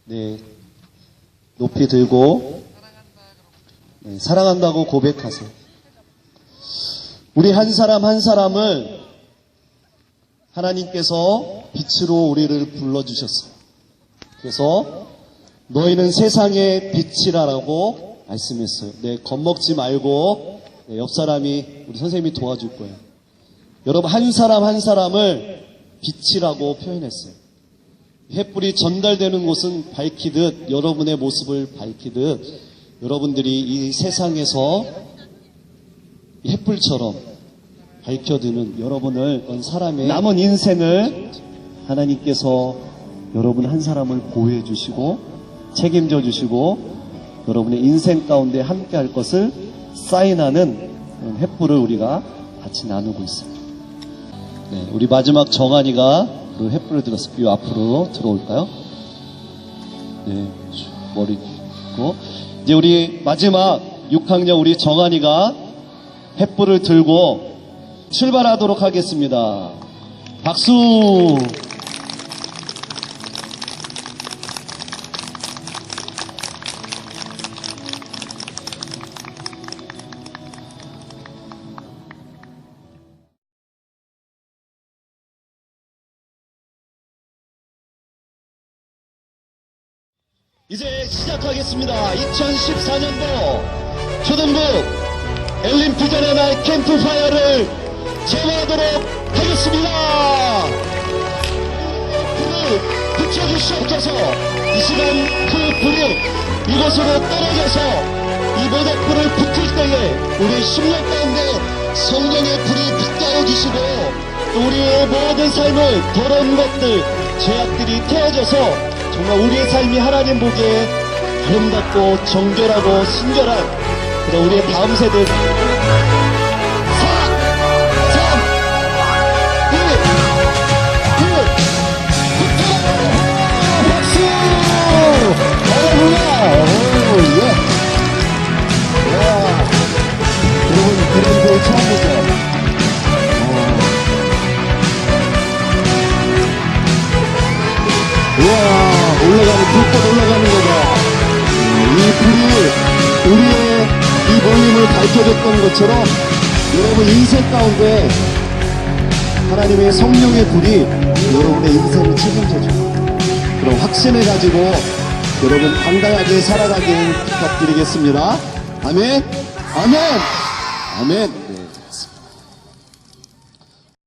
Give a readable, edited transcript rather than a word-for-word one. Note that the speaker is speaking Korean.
네, 높이 들고 네, 사랑한다고 고백하세요. 우리 한 사람 한 사람을 하나님께서 빛으로 우리를 불러주셨어요. 그래서 너희는 세상의 빛이라고 말씀했어요. 네, 겁먹지 말고 네, 옆 사람이 우리 선생님이 도와줄 거예요. 여러분 한 사람 한 사람을 빛이라고 표현했어요. 햇불이 전달되는 곳은 밝히듯 여러분의 모습을 밝히듯 여러분들이 이 세상에서 햇불처럼 밝혀드는 여러분을 사람의 남은 인생을 하나님께서 여러분 한 사람을 보호해 주시고 책임져 주시고 여러분의 인생 가운데 함께 할 것을 사인하는 햇불을 우리가 같이 나누고 있습니다. 네, 우리 마지막 정한이가 그 햇불을 들었을 이 앞으로 들어올까요? 네, 머리 고 이제 우리 마지막 6학년 우리 정한이가 햇불을 들고 출발하도록 하겠습니다. 박수! 이제 시작하겠습니다. 2014년도 초등부 엘림피전의 날 캠프파이어를 제거하도록 하겠습니다. 불을 붙여주시옵소서. 이 시간 그 불이 이곳으로 떨어져서 이 모닥불을 붙일 때에 우리 심령 가운데 성령의 불이 빛나어 주시고 또 우리의 모든 삶을 더러운 것들 죄악들이 태워져서 정말 우리의 삶이 하나님 보기에 아름답고 정결하고 순결한 그런 우리의 다음 세대 4, 3, 2, 1 박수! 여러분아! 오, 예! 여러분 그런 걸 처음 보죠? 우와! 올라가는 불꽃 올라가는 거다. 이 불이 우리의 이 모임을 밝혀줬던 것처럼 여러분 인생 가운데 하나님의 성령의 불이 여러분의 인생을 책임져줍니다. 그럼 확신을 가지고 여러분 당당하게 살아가길 부탁드리겠습니다. 아멘, 아멘, 아멘.